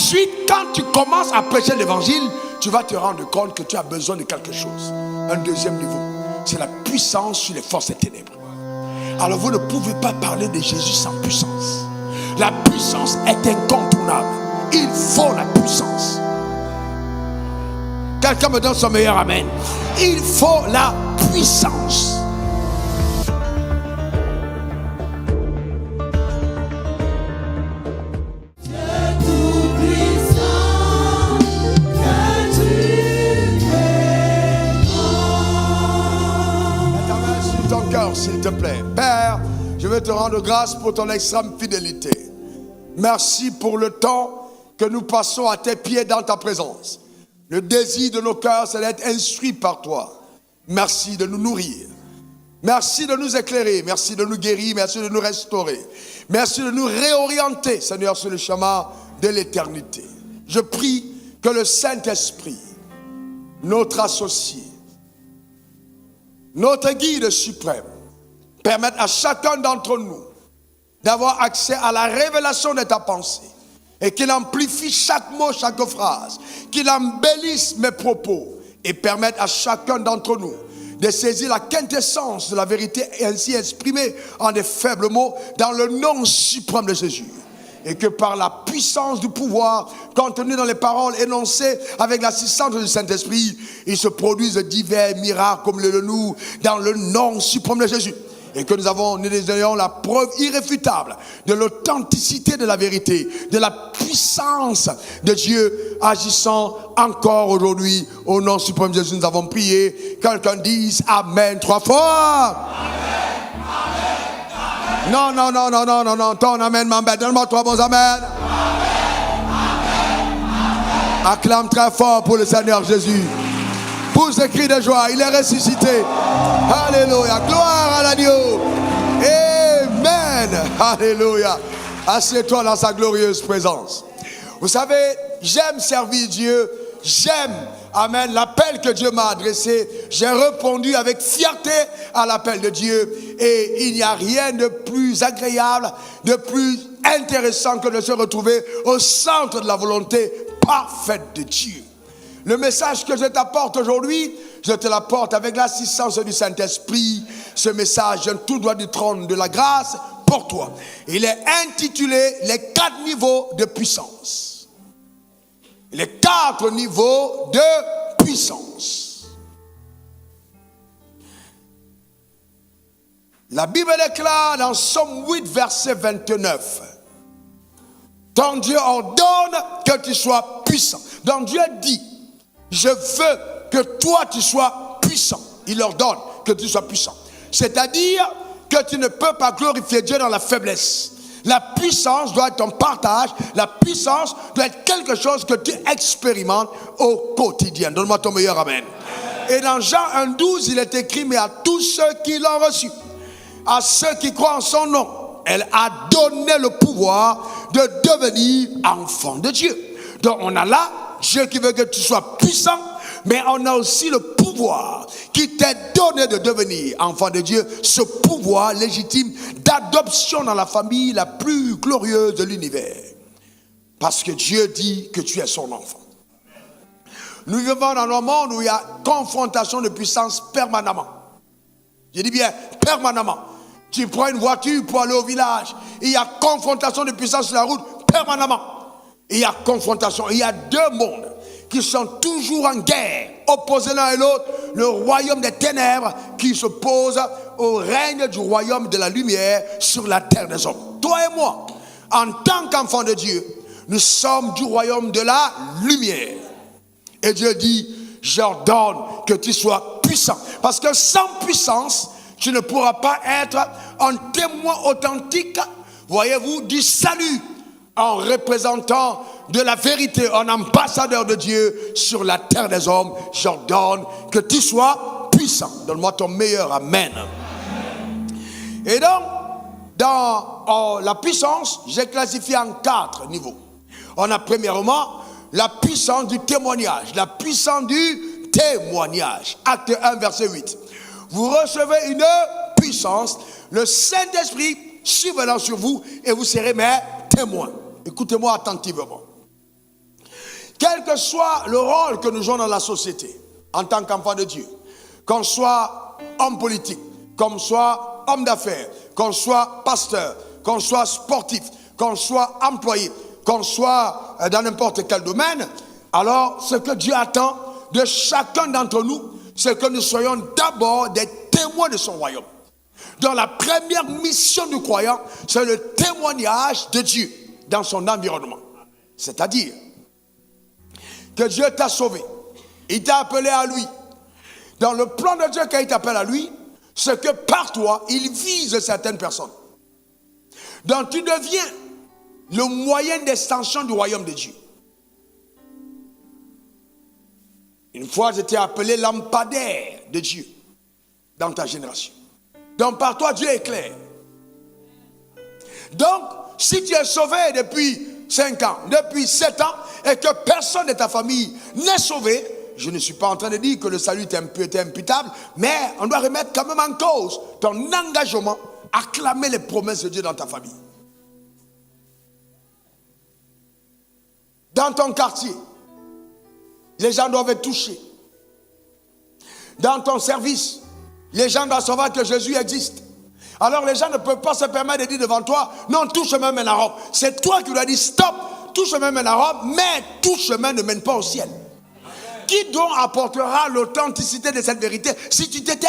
ensuite, quand tu commences à prêcher l'évangile, tu vas te rendre compte que tu as besoin de quelque chose. Un deuxième niveau, c'est la puissance sur les forces des ténèbres. Alors vous ne pouvez pas parler de Jésus sans puissance. La puissance est incontournable. Il faut la puissance. Quelqu'un me donne son meilleur amen. Il faut la puissance. S'il te plaît. Père, je veux te rendre grâce pour ton extrême fidélité. Merci pour le temps que nous passons à tes pieds dans ta présence. Le désir de nos cœurs, c'est d'être instruits par toi. Merci de nous nourrir. Merci de nous éclairer. Merci de nous guérir. Merci de nous restaurer. Merci de nous réorienter, Seigneur, sur le chemin de l'éternité. Je prie que le Saint-Esprit, notre associé, notre guide suprême, permette à chacun d'entre nous d'avoir accès à la révélation de ta pensée et qu'il amplifie chaque mot, chaque phrase, qu'il embellisse mes propos et permette à chacun d'entre nous de saisir la quintessence de la vérité ainsi exprimée en des faibles mots dans le nom suprême de Jésus. Et que par la puissance du pouvoir contenu dans les paroles énoncées avec l'assistance du Saint-Esprit, il se produisent divers miracles comme le nous dans le nom suprême de Jésus. Et que nous ayons la preuve irréfutable de l'authenticité de la vérité, de la puissance de Dieu agissant encore aujourd'hui. Au nom suprême de Jésus, nous avons prié. Quelqu'un dise Amen 3 fois. Amen. Non. Ton amen m'embête. Donne-moi 3 bons amen. Acclame très fort pour le Seigneur Jésus. Pousse des cris de joie. Il est ressuscité. Alléluia. Gloire à l'agneau. Amen. Alléluia. Assieds-toi dans sa glorieuse présence. Vous savez, j'aime servir Dieu. J'aime, amen, l'appel que Dieu m'a adressé. J'ai répondu avec fierté à l'appel de Dieu. Et il n'y a rien de plus agréable, de plus intéressant que de se retrouver au centre de la volonté parfaite de Dieu. Le message que je t'apporte aujourd'hui, je te l'apporte avec l'assistance du Saint-Esprit. Ce message vient tout droit du trône de la grâce pour toi. Il est intitulé « Les 4 niveaux de puissance ». Les 4 niveaux de puissance. La Bible déclare dans Somme 8, verset 29. Ton Dieu ordonne que tu sois puissant. Donc Dieu dit, je veux que toi tu sois puissant. Il ordonne que tu sois puissant. C'est-à-dire que tu ne peux pas glorifier Dieu dans la faiblesse. La puissance doit être ton partage. La puissance doit être quelque chose que tu expérimentes au quotidien. Donne-moi ton meilleur amen. Et dans Jean 1,12, il est écrit, mais à tous ceux qui l'ont reçu, à ceux qui croient en son nom, elle a donné le pouvoir de devenir enfant de Dieu. Donc on a là Dieu qui veut que tu sois puissant, mais on a aussi le pouvoir qui t'est donné de devenir enfant de Dieu, ce pouvoir légitime d'adoption dans la famille la plus glorieuse de l'univers. Parce que Dieu dit que tu es son enfant. Nous vivons dans un monde où il y a confrontation de puissance permanemment. Je dis bien permanemment. Tu prends une voiture pour aller au village, il y a confrontation de puissance sur la route permanemment. Il y a confrontation. Il y a 2 mondes qui sont toujours en guerre, opposés l'un et l'autre. Le royaume des ténèbres qui s'oppose au règne du royaume de la lumière sur la terre des hommes. Toi et moi, en tant qu'enfants de Dieu, nous sommes du royaume de la lumière. Et Dieu dit, j'ordonne que tu sois puissant. Parce que sans puissance, tu ne pourras pas être un témoin authentique, voyez-vous, du salut. En représentant de la vérité, un ambassadeur de Dieu sur la terre des hommes, j'ordonne que tu sois puissant. Donne-moi ton meilleur amen. Et donc, dans la puissance, j'ai classifié en 4 niveaux. On a premièrement la puissance du témoignage. La puissance du témoignage. Acte 1, verset 8. Vous recevez une puissance, le Saint-Esprit survenant sur vous et vous serez mes témoins. Écoutez-moi attentivement. quel que soit le rôle que nous jouons dans la société, en tant qu'enfants de Dieu, qu'on soit homme politique, qu'on soit homme d'affaires, qu'on soit pasteur, qu'on soit sportif, qu'on soit employé, qu'on soit dans n'importe quel domaine, alors ce que Dieu attend de chacun d'entre nous, c'est que nous soyons d'abord des témoins de son royaume. Donc la première mission du croyant, c'est le témoignage de Dieu dans son environnement. C'est-à-dire que Dieu t'a sauvé, il t'a appelé à lui. Dans le plan de Dieu, quand il t'appelle à lui, c'est que par toi, il vise certaines personnes. Donc tu deviens le moyen d'extension du royaume de Dieu. Une fois, j'étais appelé lampadaire de Dieu dans ta génération. Donc par toi, Dieu éclaire. Donc, si tu es sauvé depuis 5 ans, depuis 7 ans, et que personne de ta famille n'est sauvé, je ne suis pas en train de dire que le salut est imputable, mais on doit remettre quand même en cause ton engagement à clamer les promesses de Dieu dans ta famille. Dans ton quartier, les gens doivent être touchés. Dans ton service, les gens doivent savoir que Jésus existe. Alors les gens ne peuvent pas se permettre de dire devant toi, non, tout chemin mène à Rome. C'est toi qui dois dire, stop, tout chemin mène à Rome, mais tout chemin ne mène pas au ciel. Amen. Qui donc apportera l'authenticité de cette vérité si tu t'étais?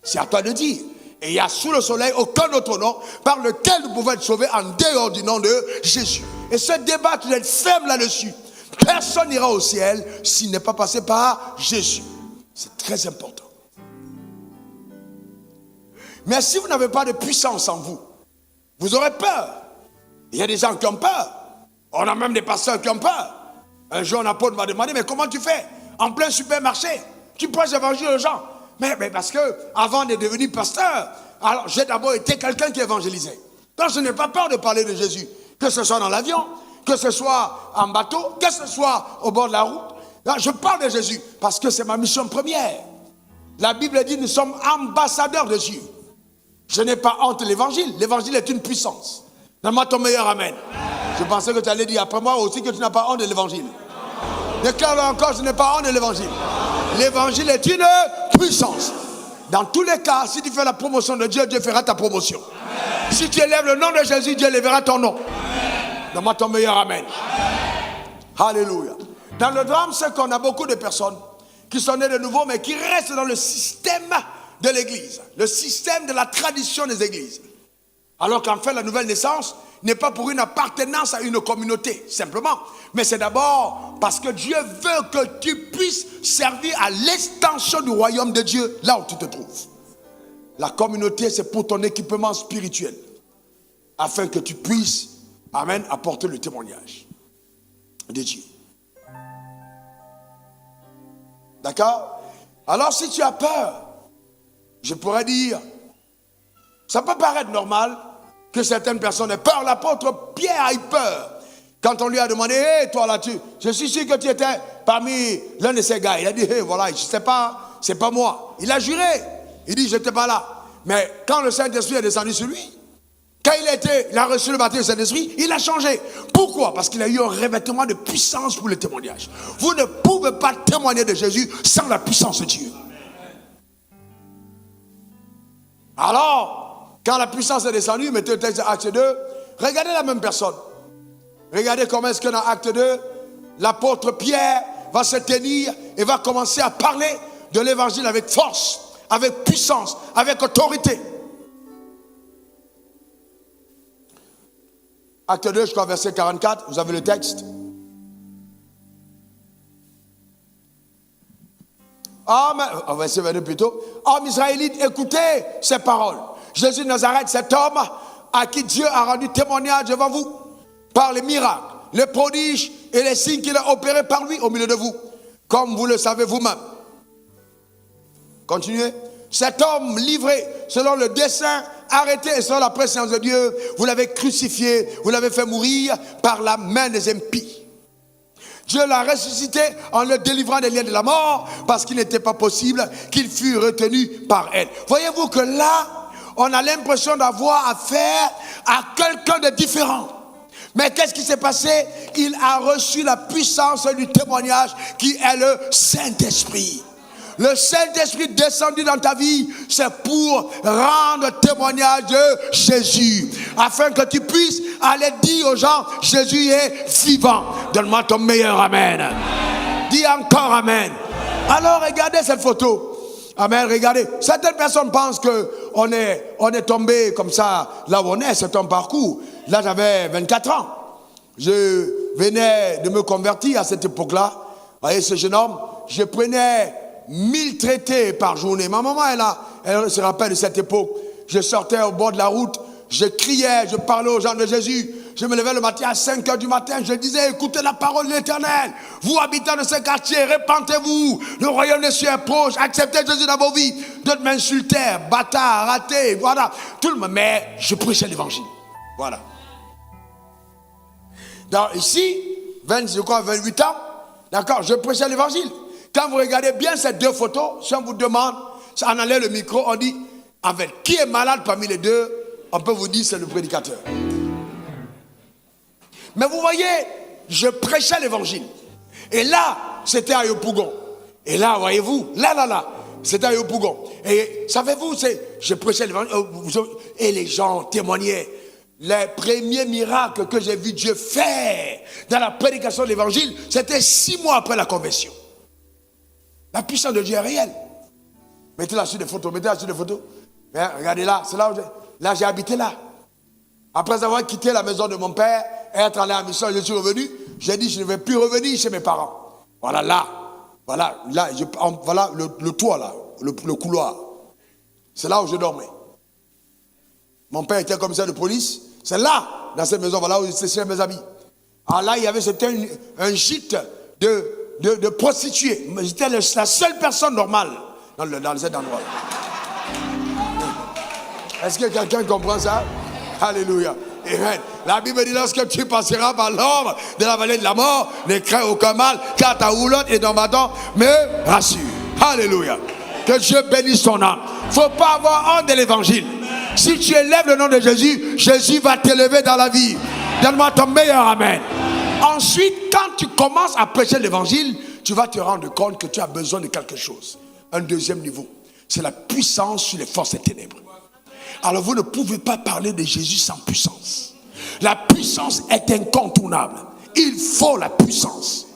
C'est à toi de dire. Et il n'y a sous le soleil aucun autre nom par lequel nous pouvons être sauvés en dehors du nom de Jésus. Et ce débat, tu dois être ferme là-dessus. Personne n'ira au ciel s'il n'est pas passé par Jésus. C'est très important. Mais si vous n'avez pas de puissance en vous, vous aurez peur. Il y a des gens qui ont peur. On a même des pasteurs qui ont peur. Un jour, un apôtre m'a demandé, mais comment tu fais? En plein supermarché, tu prêches l'évangile aux gens. Mais parce que, avant de devenir pasteur, alors j'ai d'abord été quelqu'un qui évangélisait. Donc je n'ai pas peur de parler de Jésus. Que ce soit dans l'avion, que ce soit en bateau, que ce soit au bord de la route. Là, je parle de Jésus parce que c'est ma mission première. La Bible dit, nous sommes ambassadeurs de Dieu. Je n'ai pas honte de l'évangile. L'évangile est une puissance. Donne-moi ton meilleur amen. Je pensais que tu allais dire après moi aussi que tu n'as pas honte de l'évangile. Déclare-le encore, je n'ai pas honte de l'évangile. L'évangile est une puissance. Dans tous les cas, si tu fais la promotion de Dieu, Dieu fera ta promotion. Amen. Si tu élèves le nom de Jésus, Dieu élèvera ton nom. Donne-moi ton meilleur amen. Alléluia. Dans le drame, c'est qu'on a beaucoup de personnes qui sont nées de nouveau, mais qui restent dans le système de l'église, le système de la tradition des églises. Alors qu'en fait, la nouvelle naissance n'est pas pour une appartenance à une communauté, simplement. Mais c'est d'abord parce que Dieu veut que tu puisses servir à l'extension du royaume de Dieu, là où tu te trouves. La communauté, c'est pour ton équipement spirituel, afin que tu puisses, amen, apporter le témoignage de Dieu. D'accord? Alors si tu as peur, je pourrais dire, ça peut paraître normal que certaines personnes aient peur. L'apôtre Pierre a eu peur quand on lui a demandé, hé, toi là, je suis sûr que tu étais parmi l'un de ces gars. Il a dit, hé, voilà, je ne sais pas, c'est pas moi. Il a juré. Il dit, je n'étais pas là. Mais quand le Saint-Esprit est descendu sur lui, quand il a reçu le baptême du Saint-Esprit, il a changé. Pourquoi? Parce qu'il a eu un revêtement de puissance pour le témoignage. Vous ne pouvez pas témoigner de Jésus sans la puissance de Dieu. Alors, quand la puissance est descendue, mettez le texte de Acte 2, regardez la même personne. Regardez comment est-ce que dans Acte 2, l'apôtre Pierre va se tenir et va commencer à parler de l'évangile avec force, avec puissance, avec autorité. Acte 2, je crois, verset 44, vous avez le texte. Verset 22 plutôt. Hommes israélites, écoutez ces paroles. Jésus de Nazareth, cet homme à qui Dieu a rendu témoignage devant vous, par les miracles, les prodiges et les signes qu'il a opérés par lui au milieu de vous, comme vous le savez vous-même. Continuez. Cet homme livré selon le dessein, arrêté et selon la préscience de Dieu, vous l'avez crucifié, vous l'avez fait mourir par la main des impies. Dieu l'a ressuscité en le délivrant des liens de la mort parce qu'il n'était pas possible qu'il fût retenu par elle. Voyez-vous que là, on a l'impression d'avoir affaire à quelqu'un de différent. Mais qu'est-ce qui s'est passé? Il a reçu la puissance du témoignage qui est le Saint-Esprit. Le Saint-Esprit descendu dans ta vie, c'est pour rendre témoignage de Jésus. Afin que tu puisses aller dire aux gens, Jésus est vivant. Donne-moi ton meilleur amen. Dis encore amen. Alors regardez cette photo. Amen, regardez. Certaines personnes pensent qu'on est tombé comme ça, là où on est, c'est un parcours. Là, j'avais 24 ans. Je venais de me convertir à cette époque-là. Vous voyez, ce jeune homme, je prenais 1000 traités par journée. Ma maman est là, elle se rappelle de cette époque. Je sortais au bord de la route, je criais, je parlais aux gens de Jésus. Je me levais le matin à 5 h du matin, je disais, écoutez la parole de l'Éternel. Vous habitants de ce quartier, répentez-vous. Le royaume des cieux est proche. Acceptez Jésus dans vos vies. D'autres m'insultaient, bâtard, raté, voilà. Tout le monde, mais je prêchais l'évangile. Voilà. Donc ici, 28 ans, d'accord, je prêchais l'évangile. Quand vous regardez bien ces deux photos, si on vous demande, on enlève le micro, on dit, avec qui est malade parmi les deux, on peut vous dire c'est le prédicateur. Mais vous voyez, je prêchais l'évangile. Et là, c'était à Yopougon. Et là, voyez-vous, là, c'était à Yopougon. Et savez-vous, je prêchais l'évangile, et les gens témoignaient. Les premiers miracles que j'ai vu Dieu faire dans la prédication de l'évangile, c'était 6 mois après la conversion. La puissance de Dieu est réelle. Mettez-la sur des photos, Mais regardez là, c'est là j'ai habité là. Après avoir quitté la maison de mon père et être allé à la mission, je suis revenu. J'ai dit, je ne vais plus revenir chez mes parents. Voilà là. Voilà le toit là, le couloir. C'est là où je dormais. Mon père était commissaire de police. C'est là, dans cette maison, voilà où j'étais chez mes amis. Alors là, c'était un gîte de prostituées. J'étais la seule personne normale dans cet endroit. Est-ce que quelqu'un comprend ça? Alléluia. Amen. La Bible dit, lorsque tu passeras par l'ombre de la vallée de la mort, ne crains aucun mal, car ta roulotte et ton bâton me rassurent. Alléluia. Que Dieu bénisse ton âme. Il ne faut pas avoir honte de l'évangile. Si tu élèves le nom de Jésus, Jésus va t'élever dans la vie. Donne-moi ton meilleur amen. Ensuite, quand tu commences à prêcher l'évangile, tu vas te rendre compte que tu as besoin de quelque chose. Un deuxième niveau, c'est la puissance sur les forces des ténèbres. Alors vous ne pouvez pas parler de Jésus sans puissance. La puissance est incontournable. Il faut la puissance.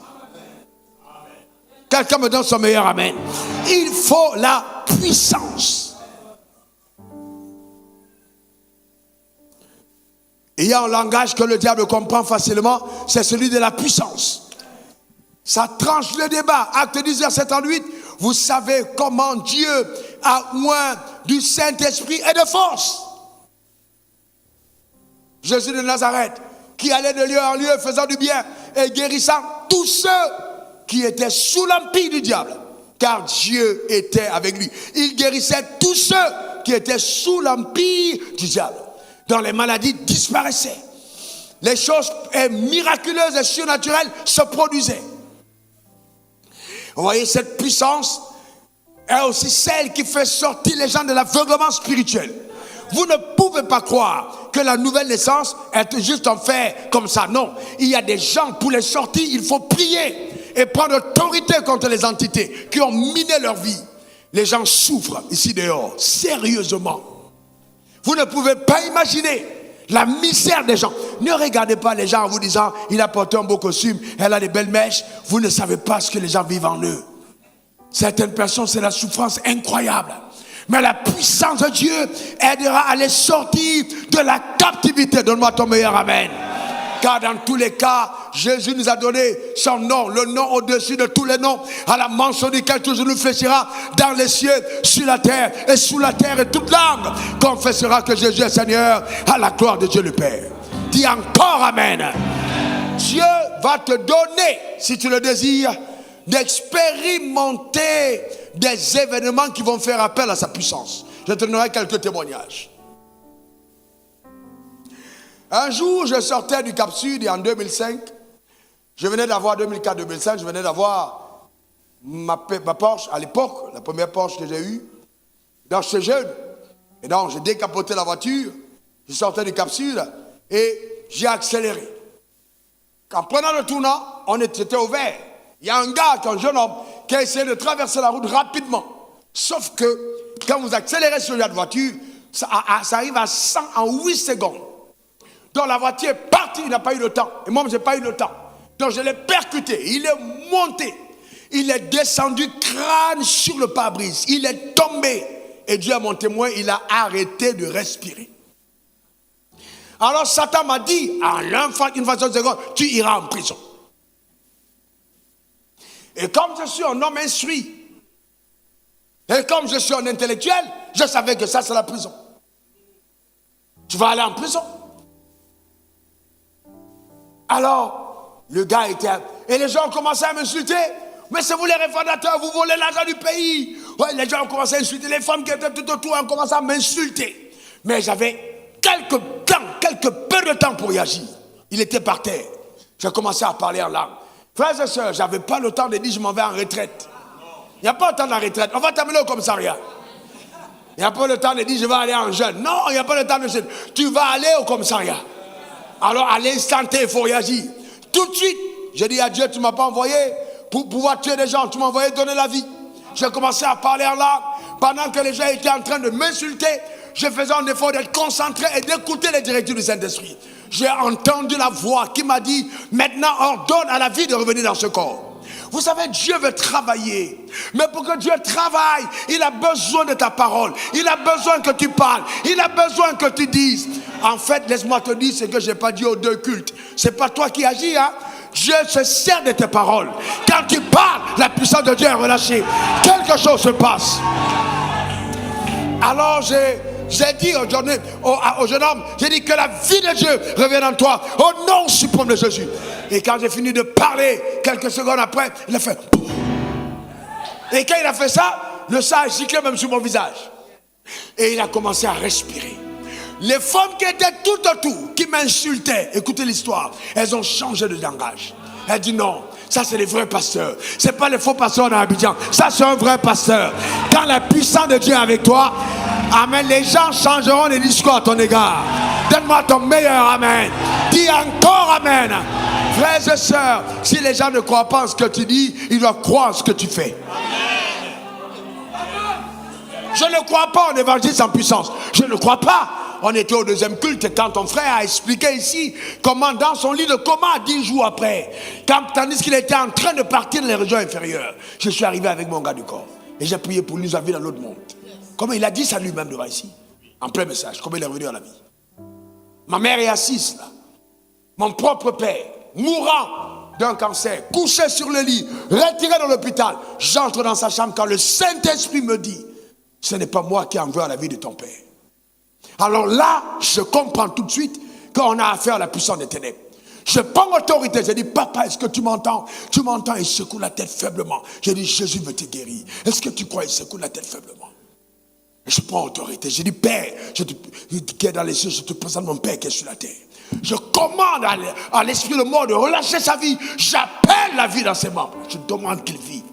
Quelqu'un me donne son meilleur amen. Il faut la puissance. Il y a un langage que le diable comprend facilement, c'est celui de la puissance. Ça tranche le débat. Acte 10, verset 38. Vous savez comment Dieu a oint du Saint-Esprit et de force. Jésus de Nazareth, qui allait de lieu en lieu, faisant du bien et guérissant tous ceux qui étaient sous l'empire du diable. Car Dieu était avec lui. Il guérissait tous ceux qui étaient sous l'empire du diable. Dont les maladies disparaissaient. Les choses miraculeuses et surnaturelles se produisaient. Vous voyez, cette puissance est aussi celle qui fait sortir les gens de l'aveuglement spirituel. Vous ne pouvez pas croire que la nouvelle naissance est juste en fait comme ça. Non, il y a des gens, pour les sortir, il faut prier et prendre autorité contre les entités qui ont miné leur vie. Les gens souffrent ici dehors, sérieusement. Vous ne pouvez pas imaginer la misère des gens. Ne regardez pas les gens en vous disant, il a porté un beau costume, elle a des belles mèches. Vous ne savez pas ce que les gens vivent en eux. Certaines personnes, c'est la souffrance incroyable. Mais la puissance de Dieu aidera à les sortir de la captivité. Donne-moi ton meilleur amen. Car dans tous les cas, Jésus nous a donné son nom, le nom au-dessus de tous les noms, à la mention duquel tout genou fléchira dans les cieux, sur la terre, et sous la terre, et toute langue confessera que Jésus est Seigneur, à la gloire de Dieu le Père. Dis encore amen. Dieu va te donner, si tu le désires, d'expérimenter des événements qui vont faire appel à sa puissance. Je te donnerai quelques témoignages. Un jour, je sortais du Cap Sud et en 2005, je venais d'avoir 2004-2005, je venais d'avoir ma Porsche à l'époque, la première Porsche que j'ai eue. Donc j'étais jeune. Et donc j'ai décapoté la voiture, je sortais du Cap Sud et j'ai accéléré. En prenant le tournant, c'était ouvert. Il y a un gars, un jeune homme, qui a essayé de traverser la route rapidement. Sauf que, quand vous accélérez sur la voiture, ça arrive à 100 en 8 secondes. Donc la voiture est partie, il n'a pas eu le temps. Et moi, je n'ai pas eu le temps. Donc je l'ai percuté, il est monté. Il est descendu crâne sur le pare-brise. Il est tombé. Et Dieu est mon témoin, il a arrêté de respirer. Alors Satan m'a dit, en une fraction de seconde, tu iras en prison. Et comme je suis un homme instruit, et comme je suis un intellectuel, je savais que ça c'est la prison. Tu vas aller en prison. Alors, le gars était... Et les gens ont commencé à m'insulter. Mais c'est vous les réformateurs, vous volez l'argent du pays. Ouais, les gens ont commencé à insulter. Les femmes qui étaient tout autour ont commencé à m'insulter. Mais j'avais quelques peu de temps pour y agir. Il était par terre. J'ai commencé à parler en langue. Frères et sœurs, je n'avais pas le temps de dire je m'en vais en retraite. Il n'y a pas le temps de la retraite. On va t'amener au commissariat. Il n'y a pas le temps de dire je vais aller en jeûne. Non, il n'y a pas le temps de dire tu vas aller au commissariat. Alors à l'instant T, il faut réagir. Tout de suite, j'ai dit à Dieu, tu ne m'as pas envoyé pour pouvoir tuer des gens, tu m'as envoyé donner la vie. J'ai commencé à parler en langue. Pendant que les gens étaient en train de m'insulter, je faisais un effort d'être concentré et d'écouter les directives du Saint-Esprit. J'ai entendu la voix qui m'a dit, maintenant ordonne à la vie de revenir dans ce corps. Vous savez, Dieu veut travailler. Mais pour que Dieu travaille, il a besoin de ta parole. Il a besoin que tu parles. Il a besoin que tu dises. En fait, laisse-moi te dire ce que je n'ai pas dit aux deux cultes. Ce n'est pas toi qui agis, hein. Dieu se sert de tes paroles. Quand tu parles, la puissance de Dieu est relâchée. Quelque chose se passe. Alors j'ai dit au jeune homme, j'ai dit que la vie de Dieu revienne en toi, au nom suprême de Jésus. Et quand j'ai fini de parler, quelques secondes après, il a fait... Et quand il a fait ça, le sang a giclé même sur mon visage. Et il a commencé à respirer. Les femmes qui étaient tout autour, qui m'insultaient, écoutez l'histoire, elles ont changé de langage. Elles disent non, ça c'est les vrais pasteurs. C'est pas les faux pasteurs dans Abidjan. Ça c'est un vrai pasteur. Quand la puissance de Dieu est avec toi, amen, les gens changeront les discours à ton égard. Donne-moi ton meilleur amen. Dis encore amen. Frères et sœurs, si les gens ne croient pas en ce que tu dis, ils doivent croire en ce que tu fais. Je ne crois pas en évangile sans puissance. Je ne crois pas. On était au deuxième culte quand ton frère a expliqué ici comment dans son lit de coma 10 jours après, tandis qu'il était en train de partir dans les régions inférieures, je suis arrivé avec mon gars du corps et j'ai prié pour lui, nous avions dans l'autre monde. Comme il a dit ça lui-même devant ici, en plein message, comment il est revenu à la vie. Ma mère est assise là, mon propre père, mourant d'un cancer, couché sur le lit, retiré dans l'hôpital. J'entre dans sa chambre quand le Saint-Esprit me dit, ce n'est pas moi qui en veux à la vie de ton père. Alors là, je comprends tout de suite qu'on a affaire à la puissance des ténèbres. Je prends autorité, je dis, papa, est-ce que tu m'entends? Tu m'entends? Il secoue la tête faiblement. Je dis, Jésus veut te guérir. Est-ce que tu crois? Il secoue la tête faiblement. Je prends autorité, je dis, Père, qui est dans les cieux, je te présente mon Père qui est sur la terre. Je commande à l'esprit de mort de relâcher sa vie. J'appelle la vie dans ses membres. Je demande qu'il vive.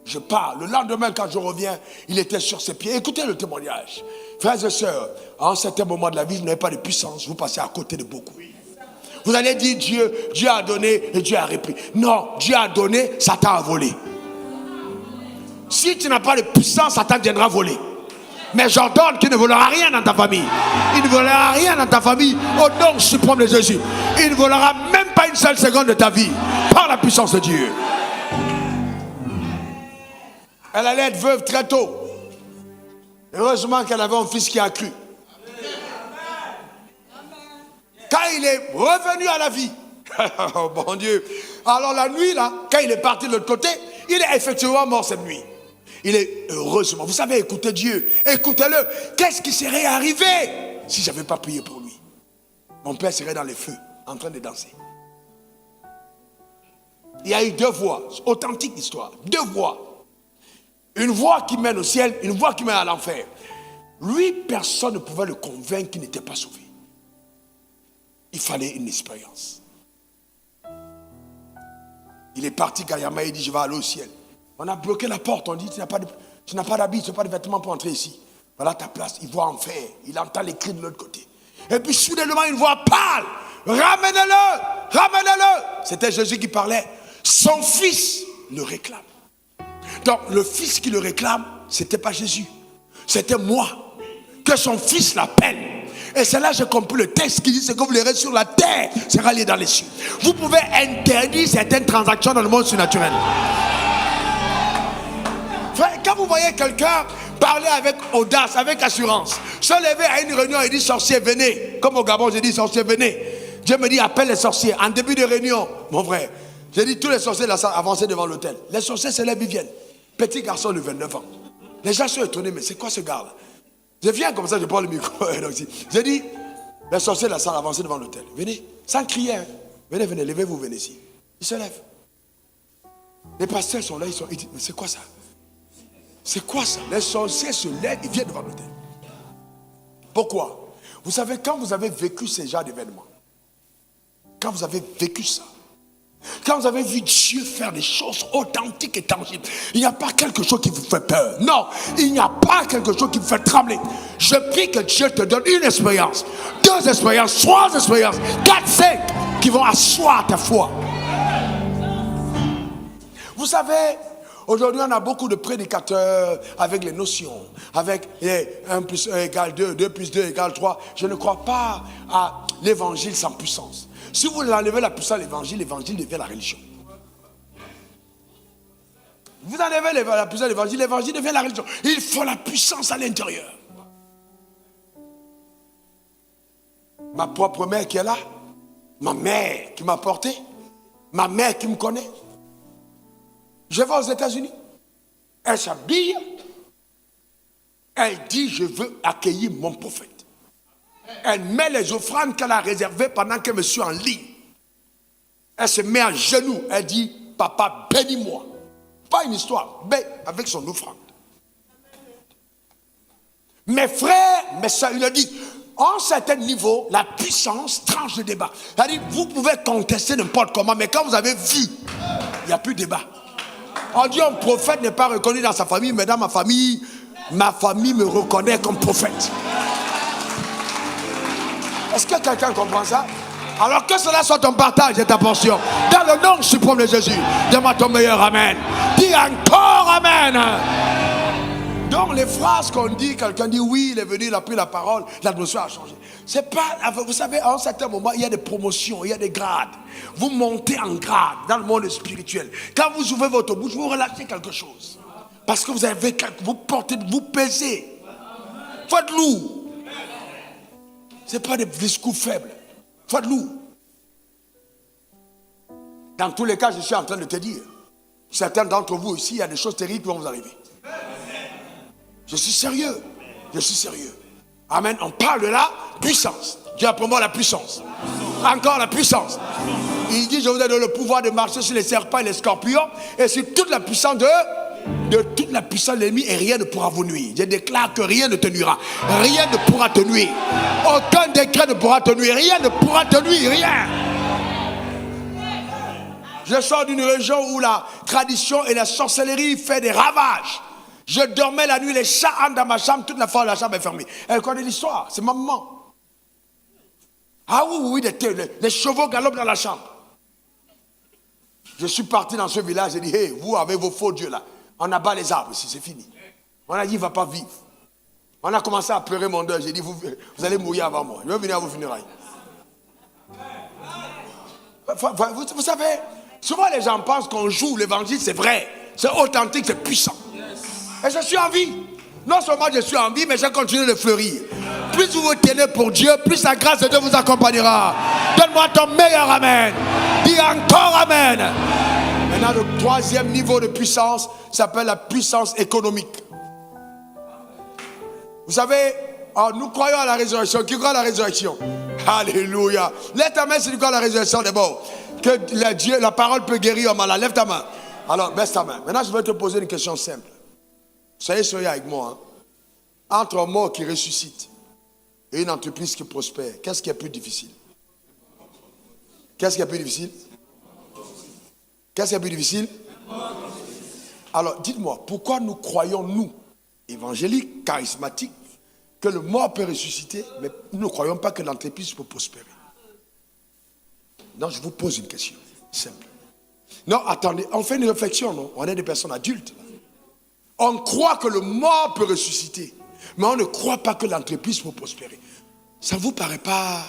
Je pars. Le lendemain, quand je reviens, il était sur ses pieds. Écoutez le témoignage. Frères et sœurs, à un certain moment de la vie, vous n'avez pas de puissance. Vous passez à côté de beaucoup. Vous allez dire Dieu a donné et Dieu a repris. Non, Dieu a donné, Satan a volé. Si tu n'as pas de puissance, Satan viendra voler. Mais j'ordonne qu'il ne volera rien dans ta famille. Il ne volera rien dans ta famille au nom suprême de Jésus. Il ne volera même pas une seule seconde de ta vie par la puissance de Dieu. Elle allait être veuve très tôt. Heureusement qu'elle avait un fils qui a cru. Quand il est revenu à la vie, oh bon Dieu, alors la nuit là, quand il est parti de l'autre côté, il est effectivement mort cette nuit. Il est heureusement, vous savez, écoutez Dieu, écoutez-le. Qu'est-ce qui serait arrivé si je n'avais pas prié pour lui? Mon père serait dans les feux, en train de danser. Il y a eu deux voies, authentique histoire, deux voies. Une voie qui mène au ciel, une voie qui mène à l'enfer. Lui, personne ne pouvait le convaincre qu'il n'était pas sauvé. Il fallait une expérience. Il est parti Kayama, il dit je vais aller au ciel. On a bloqué la porte, on dit tu n'as pas d'habit, tu n'as pas de vêtements pour entrer ici. Voilà ta place, il voit enfer, il entend les cris de l'autre côté. Et puis soudainement une voix parle, ramenez-le. ramenez-le. C'était Jésus qui parlait. Son fils le réclame. Donc le fils qui le réclame, c'était pas Jésus, c'était moi. Que son fils l'appelle. Et c'est là que j'ai compris le texte qui dit: ce que vous verrez sur la terre sera lié dans les cieux. Vous pouvez interdire certaines transactions dans le monde surnaturel. Frère, quand vous voyez quelqu'un parler avec audace, avec assurance, se lever à une réunion et dire: sorcier, venez. Comme au Gabon, j'ai dit: sorcier, venez. Dieu me dit: appelle les sorciers. En début de réunion, mon frère, j'ai dit: tous les sorciers de la salle avancez devant l'autel. Les sorciers se lèvent, ils viennent. Petit garçon de 29 ans. Les gens sont étonnés: mais c'est quoi ce gars-là? Je viens comme ça, je prends le micro. J'ai dit: les sorciers de la salle avancez devant l'autel. Venez, sans crier. Hein. Venez, venez, levez-vous, venez ici. Ils se lèvent. Les pasteurs sont là, ils disent: mais c'est quoi ça? C'est quoi ça? Les sorciers se lèvent, ils viennent devant l'autel. Pourquoi? Vous savez, quand vous avez vécu ce genre d'événement, quand vous avez vécu ça, quand vous avez vu Dieu faire des choses authentiques et tangibles, il n'y a pas quelque chose qui vous fait peur. Non, il n'y a pas quelque chose qui vous fait trembler. Je prie que Dieu te donne une expérience, 2 expériences, 3 expériences, 4, 5 qui vont asseoir ta foi. Vous savez, aujourd'hui, on a beaucoup de prédicateurs avec les notions, avec 1 plus 1 égale 2, 2 plus 2 égale 3. Je ne crois pas à l'évangile sans puissance. Si vous enlevez la puissance de l'évangile, l'évangile devient la religion. Vous enlevez la puissance de l'évangile, l'évangile devient la religion. Il faut la puissance à l'intérieur. Ma propre mère qui est là, ma mère qui m'a porté, ma mère qui me connaît. Je vais aux États-Unis, elle s'habille, elle dit: je veux accueillir mon prophète. Elle met les offrandes qu'elle a réservées pendant que je suis en ligne. Elle se met à genoux, elle dit: papa, bénis-moi. Pas une histoire, mais avec son offrande. Mes frères, mes soeurs, ils le disent, à un certain niveau, la puissance tranche le débat. C'est-à-dire, vous pouvez contester n'importe comment, mais quand vous avez vu, il n'y a plus de débat. On dit: un prophète n'est pas reconnu dans sa famille, mais dans ma famille me reconnaît comme prophète. Est-ce que quelqu'un comprend ça? Alors que cela soit ton partage et ta portion. Dans le nom suprême de Jésus, donne-moi ton meilleur amen. Dis encore amen. Donc les phrases qu'on dit, quelqu'un dit: oui, il est venu, il a pris la parole, l'atmosphère a changé. C'est pas, vous savez, à un certain moment, il y a des promotions, il y a des grades. Vous montez en grade dans le monde spirituel. Quand vous ouvrez votre bouche, vous relâchez quelque chose. Parce que vous portez, vous pesez. Faites lourd. Ce n'est pas des discours faibles. Faites lourd. Dans tous les cas, je suis en train de te dire, certains d'entre vous ici, il y a des choses terribles qui vont vous arriver. Je suis sérieux. Je suis sérieux. Amen. On parle de la puissance. Dieu a pour moi la puissance. Encore la puissance. Il dit: je vous ai donné le pouvoir de marcher sur les serpents et les scorpions et sur toute la puissance de toute la puissance de l'ennemi, et rien ne pourra vous nuire. Je déclare que rien ne te nuira. Rien ne pourra te nuire. Aucun décret ne pourra te nuire. Rien ne pourra te nuire. Rien. Je sors d'une région où la tradition et la sorcellerie fait des ravages. Je dormais la nuit, les chats entrent dans ma chambre, toute la fois la chambre est fermée. Elle connaît l'histoire, c'est ma maman. Ah oui, les chevaux galopent dans la chambre. Je suis parti dans ce village, j'ai dit: hey, vous avez vos faux dieux là. On abat les arbres ici, c'est fini. On a dit: il ne va pas vivre. On a commencé à pleurer mon deuil. J'ai dit: vous allez mourir avant moi. Je vais venir à vos funérailles. Vous savez, souvent les gens pensent qu'on joue l'évangile, c'est vrai. C'est authentique, c'est puissant. Et je suis en vie. Non seulement je suis en vie, mais je continue de fleurir. Plus vous vous tenez pour Dieu, plus la grâce de Dieu vous accompagnera. Donne-moi ton meilleur amen. Dis encore amen. Maintenant, le 3e niveau de puissance s'appelle la puissance économique. Vous savez, nous croyons à la résurrection. Qui croit à la résurrection? Alléluia. Lève ta main si tu crois à la résurrection d'abord. Que la parole peut guérir un malade. Lève ta main. Alors, baisse ta main. Maintenant, je vais te poser une question simple. Soyez avec moi. Hein. Entre un mort qui ressuscite et une entreprise qui prospère, qu'est-ce qui est plus difficile? Qu'est-ce qui est plus difficile? Qu'est-ce qui est plus difficile? Alors, dites-moi, pourquoi nous croyons, nous, évangéliques, charismatiques, que le mort peut ressusciter, mais nous ne croyons pas que l'entreprise peut prospérer? Non, je vous pose une question. Simple. Non, attendez, on fait une réflexion, non? On est des personnes adultes. On croit que le mort peut ressusciter. Mais on ne croit pas que l'entreprise peut prospérer. Ça ne vous paraît pas...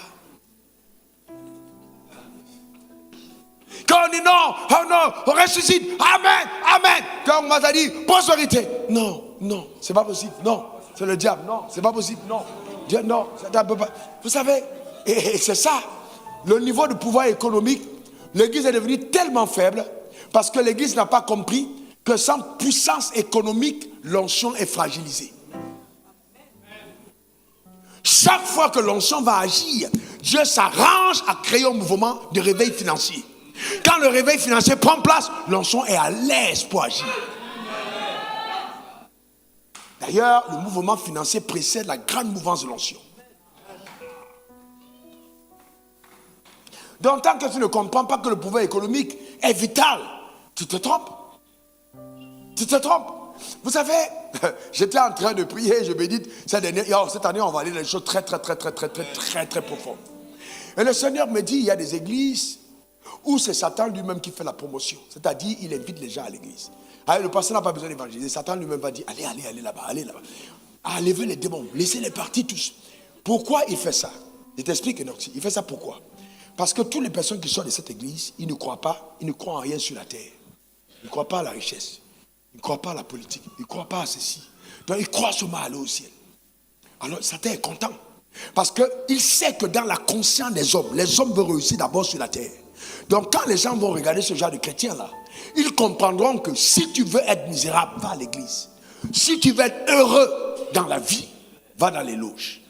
Quand on dit non, oh non, on ressuscite, amen, amen. Quand on m'a dit prospérité, non, non, c'est pas possible, non, c'est le diable, non, c'est pas possible, non, Dieu, non, ça peut pas. Vous savez, et c'est ça, le niveau de pouvoir économique, l'église est devenue tellement faible parce que l'église n'a pas compris que sans puissance économique, l'onction est fragilisée. Chaque fois que l'onction va agir, Dieu s'arrange à créer un mouvement de réveil financier. Quand le réveil financier prend place, l'onction est à l'aise pour agir. D'ailleurs, le mouvement financier précède la grande mouvance de l'onction. Donc, tant que tu ne comprends pas que le pouvoir économique est vital, tu te trompes. Tu te trompes. Vous savez, j'étais en train de prier, je médite, cette année, on va aller dans des choses très profondes. Et le Seigneur me dit, il y a des églises où c'est Satan lui-même qui fait la promotion. C'est-à-dire, il invite les gens à l'église. Alors, le pasteur n'a pas besoin d'évangéliser. Satan lui-même va dire, allez là-bas, allez là-bas. Enlevez les démons, laissez-les partir tous. Pourquoi il fait ça? Je t'explique, Enoch. Il fait ça pourquoi? Parce que toutes les personnes qui sont de cette église, ils ne croient en rien sur la terre. Ils ne croient pas à la richesse. Ils ne croient pas à la politique. Ils ne croient pas à ceci. Donc, ils croient seulement à aller au ciel. Alors, Satan est content. Parce qu'il sait que dans la conscience des hommes, les hommes veulent réussir d'abord sur la terre. Donc, quand les gens vont regarder ce genre de chrétiens-là, ils comprendront que si tu veux être misérable, va à l'église. Si tu veux être heureux dans la vie, va dans les loges.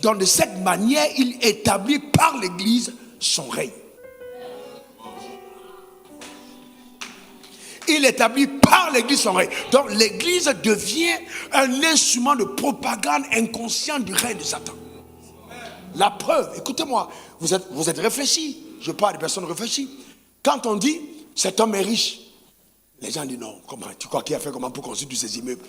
Donc, de cette manière, il établit par l'église son règne. Il établit par l'église son règne. Donc, l'église devient un instrument de propagande inconscient du règne de Satan. La preuve, écoutez-moi, vous êtes réfléchis. Je parle des personnes réfléchies. Quand on dit, cet homme est riche, les gens disent non, comment, tu crois qu'il a fait comment pour construire tous ces immeubles?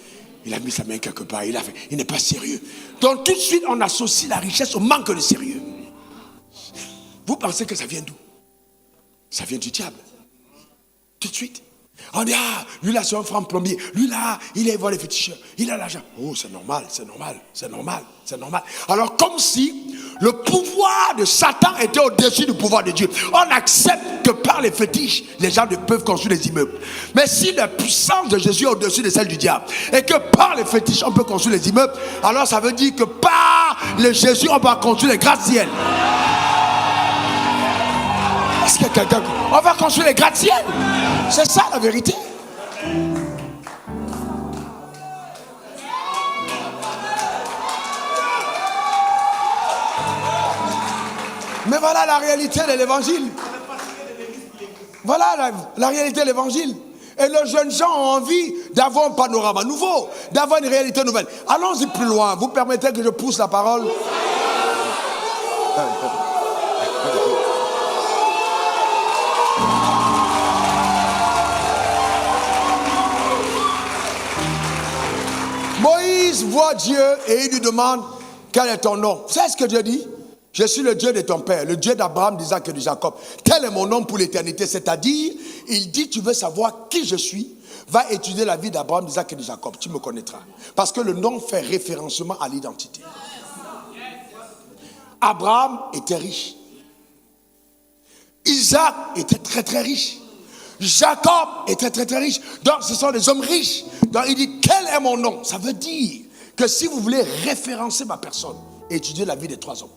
Il a mis sa main quelque part, il n'est pas sérieux. Donc tout de suite, on associe la richesse au manque de sérieux. Vous pensez que ça vient d'où? Ça vient du diable. Tout de suite. On dit, lui là c'est un franc plombier, lui là il est voir les féticheurs, il a l'argent. Oh, c'est normal. Alors comme si le pouvoir de Satan était au-dessus du pouvoir de Dieu. On accepte que par les fétiches, les gens ne peuvent construire des immeubles. Mais si la puissance de Jésus est au-dessus de celle du diable, et que par les fétiches on peut construire les immeubles, alors ça veut dire que par le Jésus on va construire les gratte-ciels. Est-ce qu'il y a quelqu'un? On va construire les gratte-ciels. C'est ça la vérité. Mais voilà la réalité de l'évangile. Voilà la réalité de l'évangile. Et les jeunes gens ont envie d'avoir un panorama nouveau, d'avoir une réalité nouvelle. Allons-y plus loin. Vous permettez que je pousse la parole? Moïse voit Dieu et il lui demande quel est ton nom. C'est ce que Dieu dit. Je suis le Dieu de ton père, le Dieu d'Abraham, d'Isaac et de Jacob. Tel est mon nom pour l'éternité. C'est-à-dire, il dit, tu veux savoir qui je suis, va étudier la vie d'Abraham, d'Isaac et de Jacob. Tu me connaîtras. Parce que le nom fait référencement à l'identité. Abraham était riche. Isaac était très très riche. Jacob était très très riche. Donc ce sont des hommes riches. Donc il dit, quel est mon nom? Ça veut dire que si vous voulez référencer ma personne, étudiez la vie des trois hommes.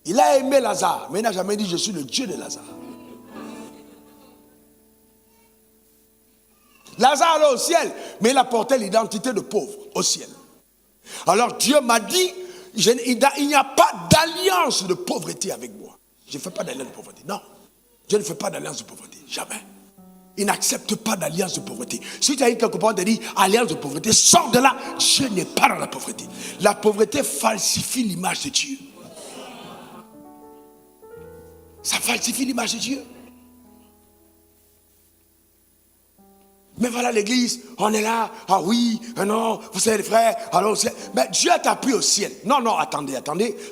Il a aimé Lazare, mais il n'a jamais dit je suis le Dieu de Lazare. Lazare allait au ciel, mais il apportait l'identité de pauvre au ciel. Alors Dieu m'a dit, il n'y a pas d'alliance de pauvreté avec moi. Je ne fais pas d'alliance de pauvreté. Non, Dieu ne fait pas d'alliance de pauvreté. Jamais. Il n'accepte pas d'alliance de pauvreté. Si tu as eu quelque part, tu as dit alliance de pauvreté, sors de là. Dieu n'est pas dans la pauvreté. La pauvreté falsifie l'image de Dieu. Ça falsifie l'image de Dieu. Mais voilà l'église, on est là, ah oui, non, vous savez les frères, alors mais Dieu t'a pris au ciel. Non, attendez,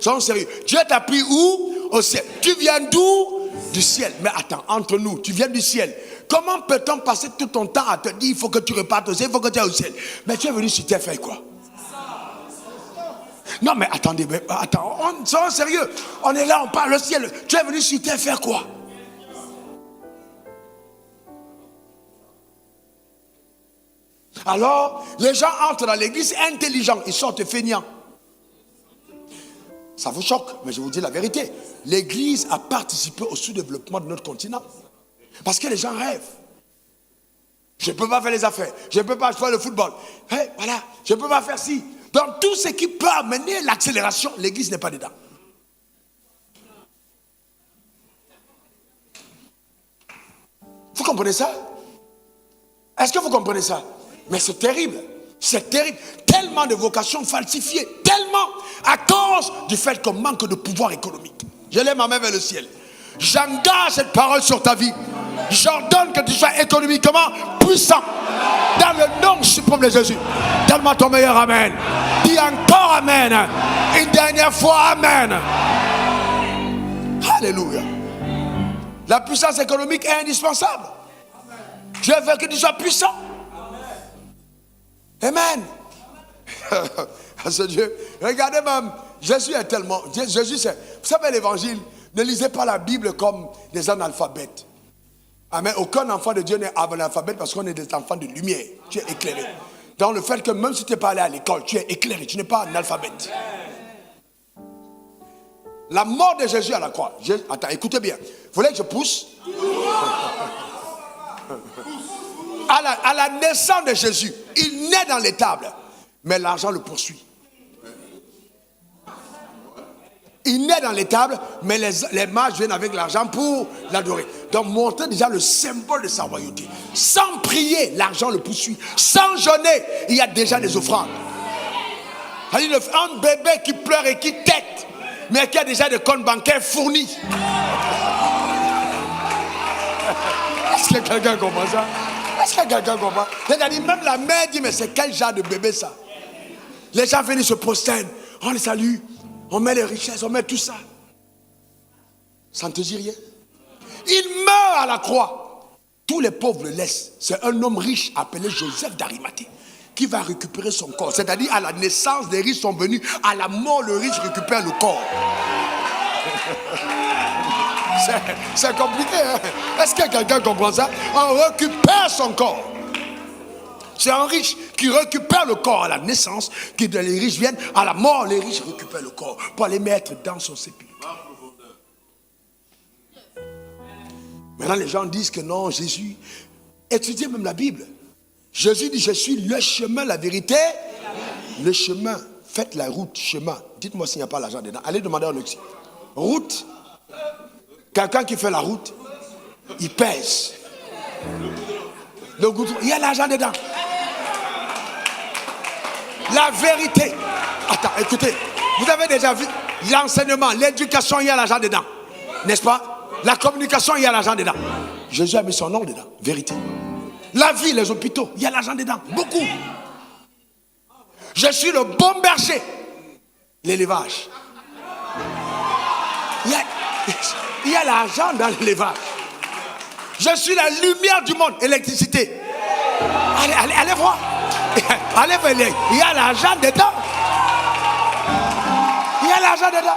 soyons sérieux. Dieu t'a pris où? Au ciel. Tu viens d'où? Du ciel. Mais attends, entre nous, tu viens du ciel. Comment peut-on passer tout ton temps à te dire, il faut que tu repartes au ciel, il faut que tu ailles au ciel? Mais tu es venu sur terre faire quoi? Non mais attendez, soyons sérieux. On est là, on parle au ciel. Tu es venu sur terre faire quoi? Alors, les gens entrent dans l'église intelligents, ils sortent feignants. Ça vous choque, mais je vous dis la vérité. L'église a participé au sous-développement de notre continent. Parce que les gens rêvent. Je ne peux pas faire les affaires, je ne peux pas faire le football. Hey, voilà, je ne peux pas faire ci. Dans tout ce qui peut amener l'accélération, l'église n'est pas dedans. Vous comprenez ça? Est-ce que vous comprenez ça? Mais c'est terrible, tellement de vocations falsifiées, tellement à cause du fait qu'on manque de pouvoir économique. Je lève ma main vers le ciel. J'engage cette parole sur ta vie. J'ordonne que tu sois économiquement puissant. Dans le nom suprême de Jésus. Donne-moi ton meilleur amen. Dis encore amen. Une dernière fois amen. Alléluia. La puissance économique est indispensable. Dieu veut que tu sois puissant. Amen. C'est Dieu. Regardez même, Jésus est tellement... Jésus, c'est... Vous savez l'évangile, ne lisez pas la Bible comme des analphabètes. Amen. Aucun enfant de Dieu n'est analphabète parce qu'on est des enfants de lumière. Tu es éclairé. Dans le fait que même si tu n'es pas allé à l'école, tu es éclairé. Tu n'es pas analphabète. La mort de Jésus à la croix. Attends, écoutez bien. Vous voulez que je pousse? À la naissance de Jésus, il naît dans l'étable, mais l'argent le poursuit. Il naît dans l'étable, mais les mages viennent avec l'argent pour l'adorer. Donc montrer déjà le symbole de sa royauté. Sans prier, l'argent le poursuit. Sans jeûner, il y a déjà des offrandes. C'est-à-dire un bébé qui pleure et qui tète, mais qui a déjà des comptes bancaires fournis. Est-ce que quelqu'un comprend ça? Est-ce que quelqu'un comprend? C'est-à-dire même la mère dit, mais c'est quel genre de bébé ça? Les gens viennent se prosternent, on les salue, on met les richesses, on met tout ça. Ça ne te dit rien? Il meurt à la croix. Tous les pauvres le laissent. C'est un homme riche appelé Joseph d'Arimathée qui va récupérer son corps. C'est-à-dire à la naissance, les riches sont venus, à la mort, le riche récupère le corps. C'est compliqué, hein? Est-ce que quelqu'un comprend ça? On récupère son corps. C'est un riche qui récupère le corps à la naissance, que les riches viennent, à la mort, les riches récupèrent le corps pour aller mettre dans son sépulcre. Maintenant, les gens disent que non, Jésus, étudiez même la Bible. Jésus dit, je suis le chemin, la vérité, le chemin. Faites la route, chemin. Dites-moi s'il n'y a pas l'argent dedans. Allez demander à Oxy. Route. Quelqu'un qui fait la route, il pèse. Le goudron, il y a l'argent dedans. La vérité. Attends, écoutez. Vous avez déjà vu l'enseignement, l'éducation, il y a l'argent dedans. N'est-ce pas? La communication, il y a l'argent dedans. Jésus a mis son nom dedans. Vérité. La vie, les hôpitaux, il y a l'argent dedans. Beaucoup. Je suis le bon berger. L'élevage. Il y a l'argent dans l'élevage. Je suis la lumière du monde. Électricité. Allez voir. Allez voir. Il y a l'argent dedans. Il y a l'argent dedans.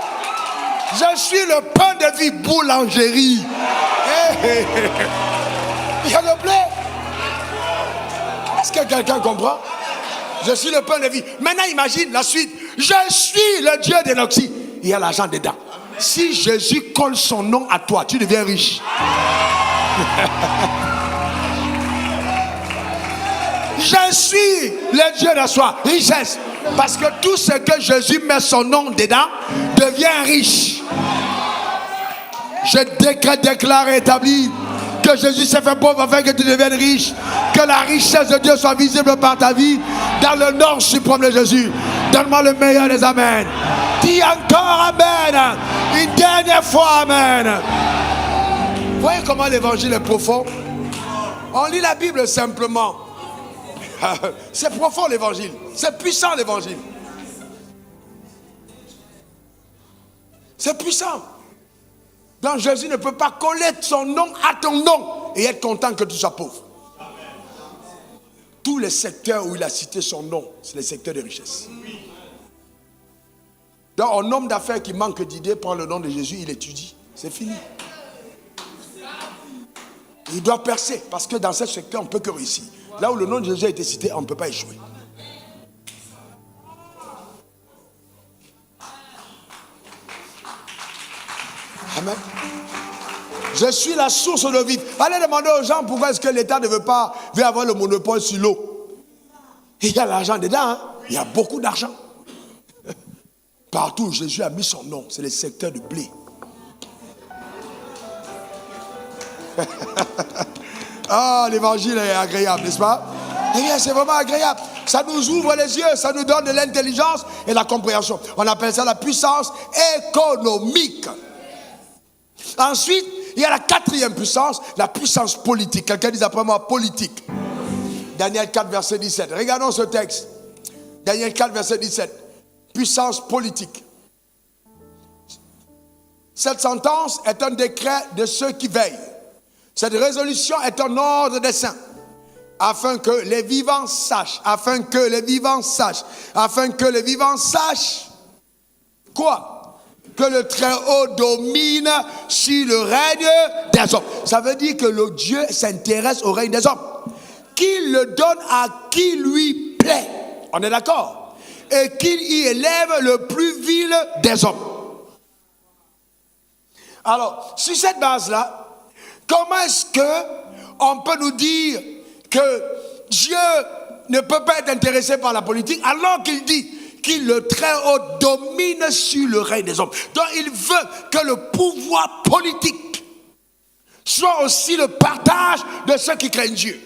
Je suis le pain de vie. Boulangerie. Il y a le blé. Est-ce que quelqu'un comprend? Je suis le pain de vie. Maintenant imagine la suite. Je suis le Dieu de l'Oxy. Il y a l'argent dedans. Si Jésus colle son nom à toi, tu deviens riche. Je suis le Dieu de soi, richesse. Parce que tout ce que Jésus met son nom dedans devient riche. Je déclare et établis que Jésus s'est fait pauvre afin que tu deviennes riche. Que la richesse de Dieu soit visible par ta vie. Dans le nom suprême de Jésus. Donne-moi le meilleur des amens. Dis encore amen. Une dernière fois amen. Voyez comment l'évangile est profond. On lit la Bible simplement. C'est profond l'évangile. C'est puissant l'évangile. C'est puissant. Donc Jésus ne peut pas coller son nom à ton nom et être content que tu sois pauvre. Tous les secteurs où il a cité son nom, c'est les secteurs de richesse. Donc un homme d'affaires qui manque d'idées prend le nom de Jésus, il étudie. C'est fini. Il doit percer parce que dans ce secteur, on ne peut que réussir. Là où le nom de Jésus a été cité, on ne peut pas échouer. Amen. Je suis la source de vie. Allez demander aux gens pourquoi est-ce que l'État ne veut avoir le monopole sur l'eau. Il y a l'argent dedans, hein? Il y a beaucoup d'argent. Partout où Jésus a mis son nom, c'est le secteur du blé. Ah, l'évangile est agréable, n'est-ce pas? Eh bien, c'est vraiment agréable. Ça nous ouvre les yeux, ça nous donne de l'intelligence et la compréhension. On appelle ça la puissance économique. Ensuite, il y a la quatrième puissance, la puissance politique. Quelqu'un dit après moi, politique. Daniel 4, verset 17. Regardons ce texte. Daniel 4, verset 17. Puissance politique. Cette sentence est un décret de ceux qui veillent. Cette résolution est un ordre des saints. Afin que les vivants sachent. Afin que les vivants sachent. Afin que les vivants sachent. Quoi? Que le Très-Haut domine sur le règne des hommes. Ça veut dire que le Dieu s'intéresse au règne des hommes. Qu'il le donne à qui lui plaît. On est d'accord? Et qu'il y élève le plus vil des hommes. Alors, sur cette base-là, comment est-ce qu'on peut nous dire que Dieu ne peut pas être intéressé par la politique alors qu'il dit qu'il le Très-Haut domine sur le règne des hommes. Donc il veut que le pouvoir politique soit aussi le partage de ceux qui craignent Dieu.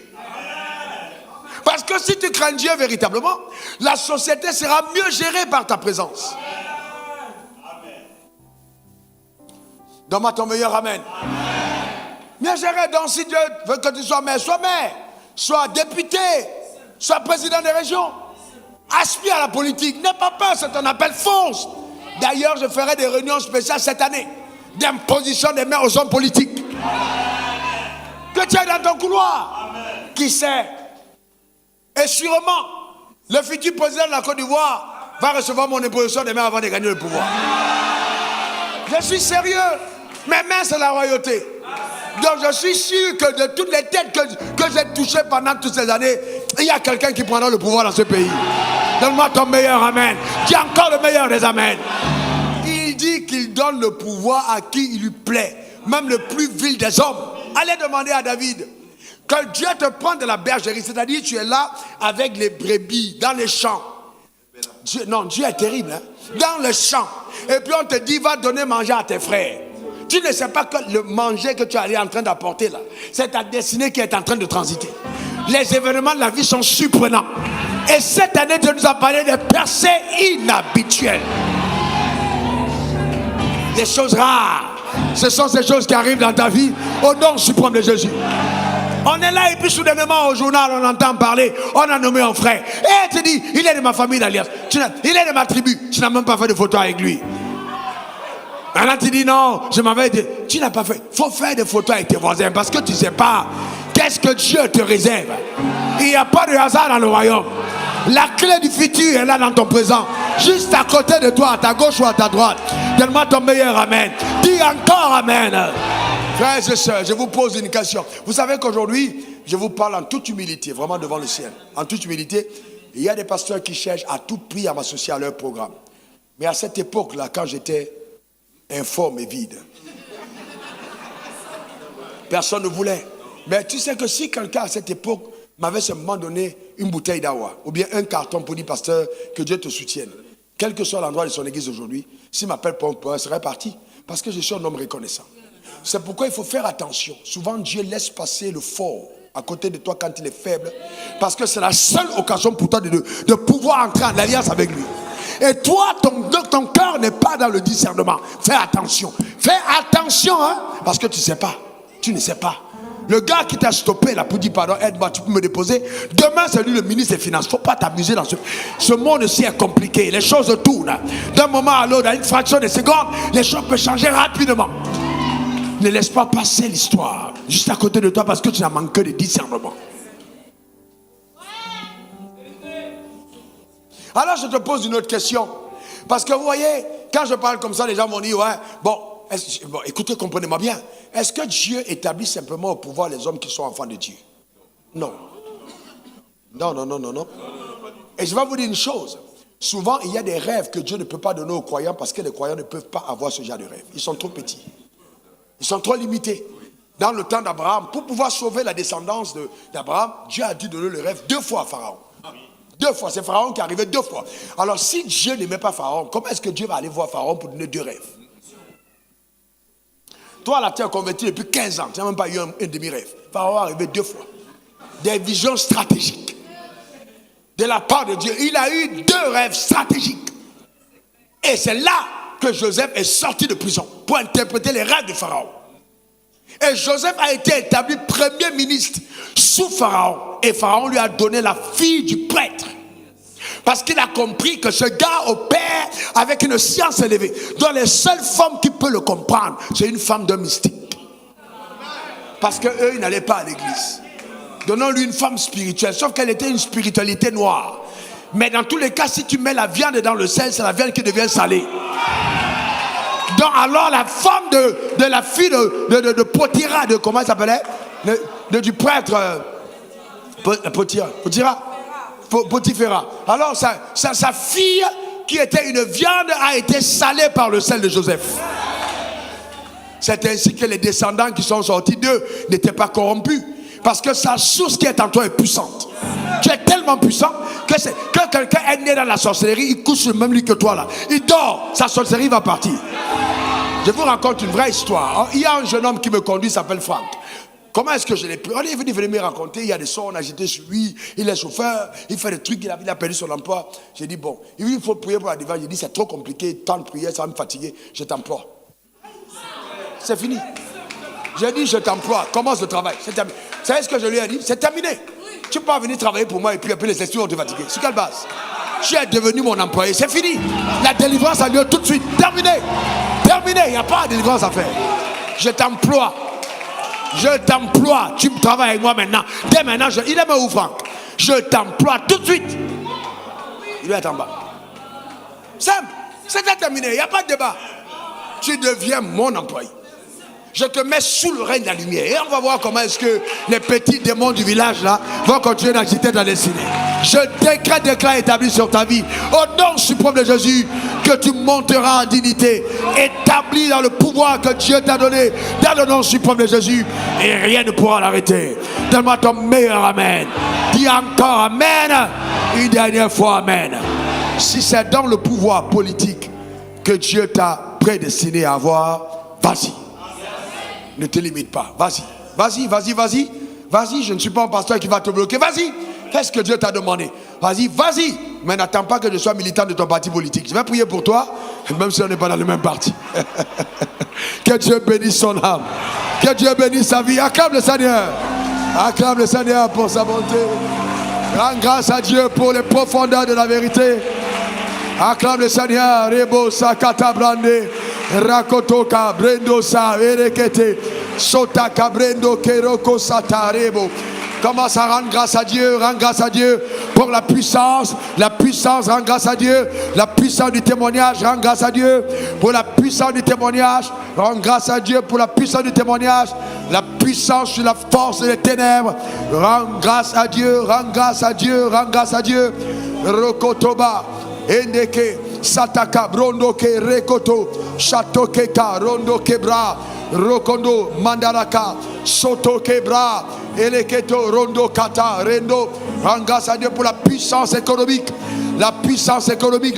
Parce que si tu crains Dieu véritablement, la société sera mieux gérée par ta présence. Donne-moi ton meilleur amen. Mieux géré, donc si Dieu veut que tu sois maire, sois député, sois président des régions. Aspire à la politique, n'aie pas peur, c'est un appel, fonce. D'ailleurs, je ferai des réunions spéciales cette année d'imposition des maires aux hommes politiques. Que tu es dans ton couloir. Qui sait? Et sûrement, le futur président de la Côte d'Ivoire va recevoir mon imposition des maires avant de gagner le pouvoir. Je suis sérieux. Mes mains, c'est la royauté. Donc je suis sûr que de toutes les têtes que j'ai touchées pendant toutes ces années, il y a quelqu'un qui prendra le pouvoir dans ce pays. Donne-moi ton meilleur amen. Dis encore le meilleur des amen. Il dit qu'il donne le pouvoir à qui il lui plaît, même le plus vil des hommes. Allez demander à David que Dieu te prenne de la bergerie, c'est-à-dire tu es là avec les brebis dans les champs. Dieu est terrible, hein? Dans les champs. Et puis on te dit, va donner manger à tes frères. Tu ne sais pas que le manger que tu es en train d'apporter là, c'est ta destinée qui est en train de transiter. Les événements de la vie sont surprenants. Et cette année, Dieu nous a parlé de percées inhabituelles. Des choses rares. Ce sont ces choses qui arrivent dans ta vie au nom suprême de Jésus. On est là et puis soudainement au journal, on entend parler, on a nommé un frère. Et tu dis, il est de ma famille d'alliance. Il est de ma tribu. Tu n'as même pas fait de photo avec lui. Maintenant tu dis non, je m'avais dit, tu n'as pas fait. Il faut faire des photos avec tes voisins parce que tu ne sais pas qu'est-ce que Dieu te réserve. Il n'y a pas de hasard dans le royaume. La clé du futur est là dans ton présent. Juste à côté de toi, à ta gauche ou à ta droite. Donne-moi ton meilleur amen. Dis encore amen. Frères et sœurs, je vous pose une question. Vous savez qu'aujourd'hui, je vous parle en toute humilité, vraiment devant le ciel. En toute humilité, il y a des pasteurs qui cherchent à tout prix à m'associer à leur programme. Mais à cette époque-là, quand j'étais informe et vide, personne ne voulait. Mais tu sais que si quelqu'un à cette époque m'avait seulement donné une bouteille d'awa ou bien un carton pour dire, pasteur, que Dieu te soutienne, quel que soit l'endroit de son église aujourd'hui, s'il m'appelle pour un point, serait parti. Parce que je suis un homme reconnaissant. C'est pourquoi il faut faire attention. Souvent, Dieu laisse passer le fort à côté de toi quand il est faible. Parce que c'est la seule occasion pour toi de pouvoir entrer en alliance avec lui. Et toi, ton cœur n'est pas dans le discernement. Fais attention. Fais attention, hein, parce que tu ne sais pas. Tu ne sais pas. Le gars qui t'a stoppé là pour dire pardon, aide-moi, tu peux me déposer. Demain, c'est lui le ministre des Finances. Il ne faut pas t'amuser dans ce monde-ci est compliqué. Les choses tournent. D'un moment à l'autre, à une fraction de seconde, les choses peuvent changer rapidement. Ne laisse pas passer l'histoire juste à côté de toi parce que tu n'as manqué de discernement. Alors je te pose une autre question. Parce que vous voyez, quand je parle comme ça, les gens vont dire, ouais, bon, écoutez, comprenez-moi bien. Est-ce que Dieu établit simplement au pouvoir les hommes qui sont enfants de Dieu? Non. Non. Et je vais vous dire une chose. Souvent, il y a des rêves que Dieu ne peut pas donner aux croyants parce que les croyants ne peuvent pas avoir ce genre de rêve. Ils sont trop petits. Ils sont trop limités. Dans le temps d'Abraham, pour pouvoir sauver la descendance d'Abraham, Dieu a dû donner le rêve 2 fois à Pharaon. 2 fois, c'est Pharaon qui est arrivé 2 fois. Alors si Dieu n'aimait pas Pharaon, comment est-ce que Dieu va aller voir Pharaon pour donner 2 rêves? Toi là, tu es converti depuis 15 ans, tu n'as même pas eu un demi-rêve. Pharaon est arrivé 2 fois. Des visions stratégiques. De la part de Dieu, il a eu 2 rêves stratégiques. Et c'est là que Joseph est sorti de prison pour interpréter les rêves de Pharaon. Et Joseph a été établi premier ministre sous Pharaon. Et Pharaon lui a donné la fille du prêtre. Parce qu'il a compris que ce gars opère avec une science élevée. Donc les seules femmes qui peuvent le comprendre, c'est une femme d'un mystique. Parce qu'eux, ils n'allaient pas à l'église. Donnons-lui une femme spirituelle. Sauf qu'elle était une spiritualité noire. Mais dans tous les cas, si tu mets la viande dans le sel, c'est la viande qui devient salée. Donc alors la femme de la fille de Potiphar, de comment elle s'appelait, du prêtre Potiphar. Alors sa fille qui était une viande a été salée par le sel de Joseph. C'est ainsi que les descendants qui sont sortis d'eux n'étaient pas corrompus. Parce que sa source qui est en toi est puissante. Tu es tellement puissant que quand quelqu'un est né dans la sorcellerie, il couche sur le même lit que toi là. Il dort, sa sorcellerie va partir. Je vous raconte une vraie histoire. Il y a un jeune homme qui me conduit, il s'appelle Franck. Comment est-ce que je l'ai pris? On est venu me raconter, il y a des sons, on a jeté sur lui, il est chauffeur, il fait des trucs, il a perdu son emploi. J'ai dit bon, il faut prier pour la délivrance. J'ai dit c'est trop compliqué, tant de prières, ça va me fatiguer, je t'emploie. C'est fini. J'ai dit je t'emploie, commence le travail, c'est terminé. Vous savez ce que je lui ai dit? C'est terminé. Tu peux pas venir travailler pour moi et puis après les esprits vont te fatiguer. Sur quelle base? Tu es devenu mon employé, c'est fini. La délivrance a lieu tout de suite, terminé. Terminé, il n'y a pas de délivrance à faire. Je t'emploie. Je t'emploie. Tu travailles avec moi maintenant. Dès maintenant, il est où Franck? Je t'emploie tout de suite. Il doit être en bas. Simple. C'était terminé, il n'y a pas de débat. Tu deviens mon employé. Je te mets sous le règne de la lumière. Et on va voir comment est-ce que les petits démons du village là vont continuer d'agiter ta destinée. Je déclare établi sur ta vie. Au nom suprême de Jésus, que tu monteras en dignité. Établi dans le pouvoir que Dieu t'a donné. Dans le nom suprême de Jésus. Et rien ne pourra l'arrêter. Donne-moi ton meilleur amen. Dis encore amen. Une dernière fois amen. Si c'est dans le pouvoir politique que Dieu t'a prédestiné à avoir, vas-y. Ne te limite pas. Vas-y, je ne suis pas un pasteur qui va te bloquer. Vas-y, fais ce que Dieu t'a demandé. Vas-y. Mais n'attends pas que je sois militant de ton parti politique. Je vais prier pour toi, même si on n'est pas dans le même parti. Que Dieu bénisse son âme. Que Dieu bénisse sa vie. Acclame le Seigneur. Acclame le Seigneur pour sa bonté. Rends grâce à Dieu pour les profondeurs de la vérité. Acclame le Seigneur. Rebo sakata brande. Rakotoka brendo sa erekete. Sotaka brendo keroko satarebo. Commence à rendre grâce à Dieu, rends grâce à Dieu pour la puissance, rends grâce à Dieu, la puissance du témoignage, rends grâce à Dieu pour la puissance du témoignage, rends grâce à Dieu pour la puissance du témoignage, la puissance sur la force des ténèbres, rends grâce à Dieu, rends grâce à Dieu, rends grâce à Dieu. Rokotoba, Endeke, Sataka, Brondoke, Rekoto, Chatokeka, Rondo Kebra, Rokondo, Mandaraka, Soto Kebra, Eleketo, Rondo Kata, Rendo. Rends grâce à Dieu pour la puissance économique. La puissance économique.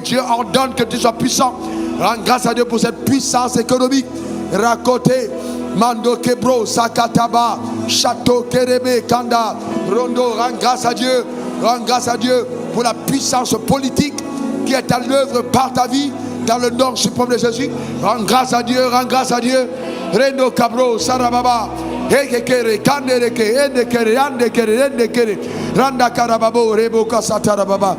Dieu ordonne que tu sois puissant. Rends grâce à Dieu pour cette puissance économique. Rakote, Mando Kebro, Sakataba, Château Kerebe, Kanda, Rondo. Rends grâce à Dieu. Rends grâce à Dieu pour la puissance politique qui est à l'œuvre par ta vie dans le nom suprême de Jésus. Rends grâce à Dieu, Rendo Cabro, Sarababa, Ekekere, Kandereke, Endekere, Andekere, Endekere, Randa Karababo, Reboka Satarababa.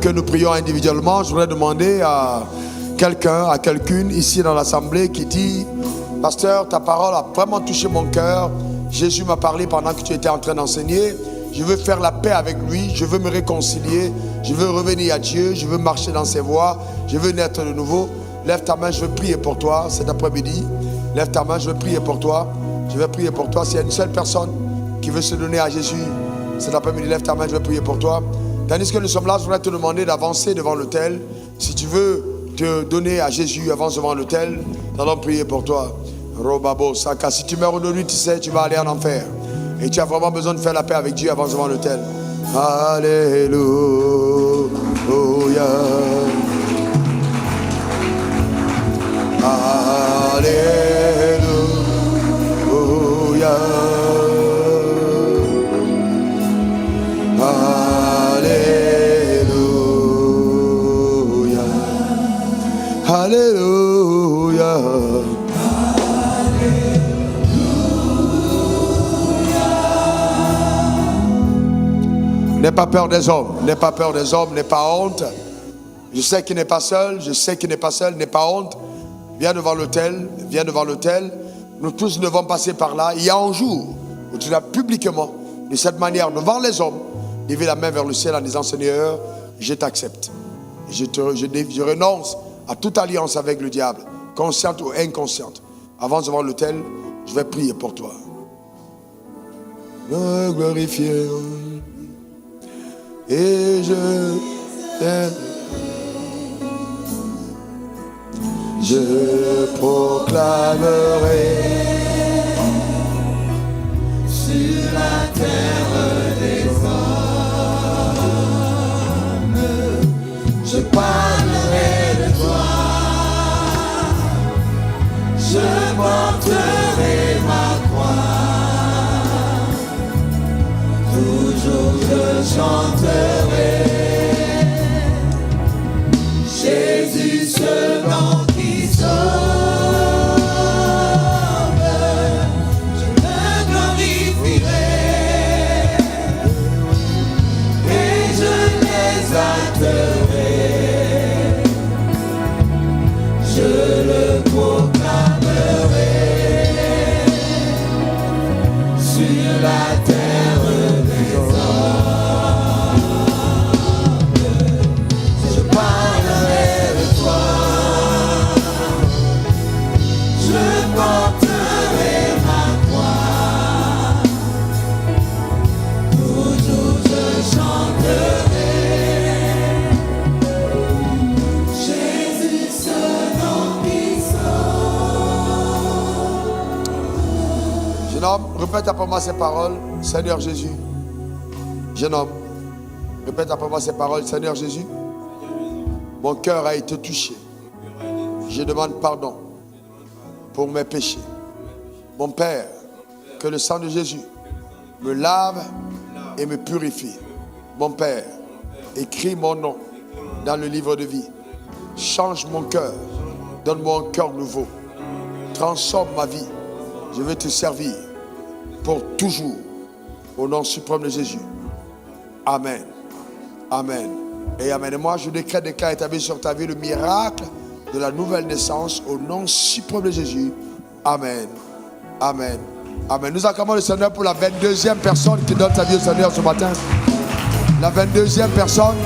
Que nous prions individuellement, je voudrais demander à quelqu'un, à quelqu'une ici dans l'assemblée qui dit: Pasteur, ta parole a vraiment touché mon cœur. Jésus m'a parlé pendant que tu étais en train d'enseigner. Je veux faire la paix avec lui, je veux me réconcilier, je veux revenir à Dieu, je veux marcher dans ses voies, je veux naître de nouveau. Lève ta main, je veux prier pour toi cet après-midi. Lève ta main, je veux prier pour toi. Je vais prier pour toi. S'il y a une seule personne qui veut se donner à Jésus cet après-midi, lève ta main, je vais prier pour toi. Tandis que nous sommes là, je voudrais te demander d'avancer devant l'autel. Si tu veux te donner à Jésus, avance devant l'autel. Nous allons prier pour toi. Robabo Saka, si tu meurs aujourd'hui, tu sais, tu vas aller en enfer. Et tu as vraiment besoin de faire la paix avec Dieu, avance devant l'autel. Alléluia. Alléluia. Alléluia. N'aie pas peur des hommes, n'aie pas peur des hommes, n'aie pas honte. Je sais qu'il n'est pas seul, je sais qu'il n'est pas seul, n'aie pas honte. Viens devant l'autel, viens devant l'autel. Nous tous devons passer par là. Il y a un jour où tu dois publiquement, de cette manière, devant les hommes, lever la main vers le ciel en disant: Seigneur, je t'accepte. Je renonce à toute alliance avec le diable, consciente ou inconsciente. Avance devant l'autel, je vais prier pour toi. Me glorifier et je t'aime. Je proclamerai sur la terre des hommes. Je parlerai de toi. Je porterai ma croix. Toujours je chanterai Jésus, ce nom qui sauve. Je me glorifierai et je l'exalterai. Je le proclamerai sur la terre des hommes. Je parlerai de toi, je porterai ma croix, toujours je chanterai Jésus, ce nom puissant. Jeune homme, répète après moi ces paroles. Seigneur Jésus. Jeune homme, répète après moi ces paroles. Seigneur Jésus, mon cœur a été touché. Je demande pardon pour mes péchés. Mon Père, que le sang de Jésus me lave et me purifie. Mon Père, écris mon nom dans le livre de vie. Change mon cœur. Donne-moi un cœur nouveau. Transforme ma vie. Je veux te servir pour toujours. Au nom suprême de Jésus. Amen. Amen. Et amen. Et moi, je décrète établi sur ta vie le miracle de la nouvelle naissance au nom suprême de Jésus. Amen. Amen. Amen. Nous acclamons le Seigneur pour la 22e personne qui donne sa vie au Seigneur ce matin. La 22e personne.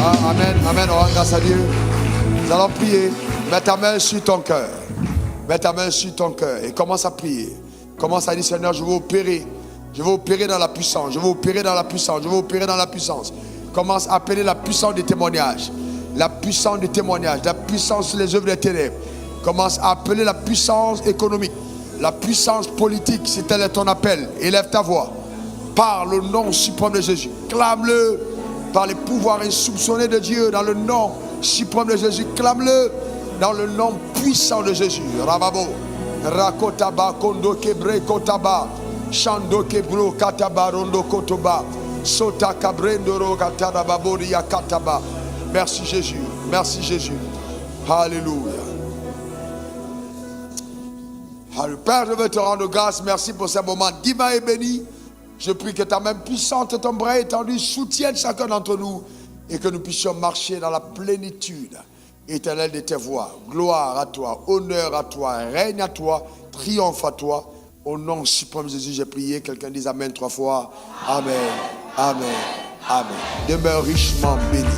Ah, amen. Amen. On rend grâce à Dieu. Nous allons prier. Mets ta main sur ton cœur. Mets ta main sur ton cœur et commence à prier. Commence à dire, Seigneur, je veux opérer. Je veux opérer dans la puissance. Je veux opérer dans la puissance. Je veux opérer dans la puissance. Commence à appeler la puissance des témoignages. La puissance des témoignages. La puissance sur les œuvres des ténèbres. Commence à appeler la puissance économique. La puissance politique, si tel est ton appel. Élève ta voix. Parle au nom suprême de Jésus. Clame-le par les pouvoirs insoupçonnés de Dieu. Dans le nom suprême de Jésus. Clame-le dans le nom puissant de Jésus. Rababo. Rakotaba kondo kebre kotaba shando kebro kataba rondo kotoba sota kabrendo ro kataba babori yakataba. Merci Jésus, merci Jésus. Alléluia. Père, je veux te rendre grâce, merci pour ce moment divin et béni. Je prie que ta main puissante et ton bras étendu soutiennent chacun d'entre nous et que nous puissions marcher dans la plénitude éternel de tes voies. Gloire à toi, honneur à toi, règne à toi, triomphe à toi. Au nom suprême de Jésus, j'ai prié. Quelqu'un dise Amen 3 fois. Amen, Amen, Amen. Demeure richement béni.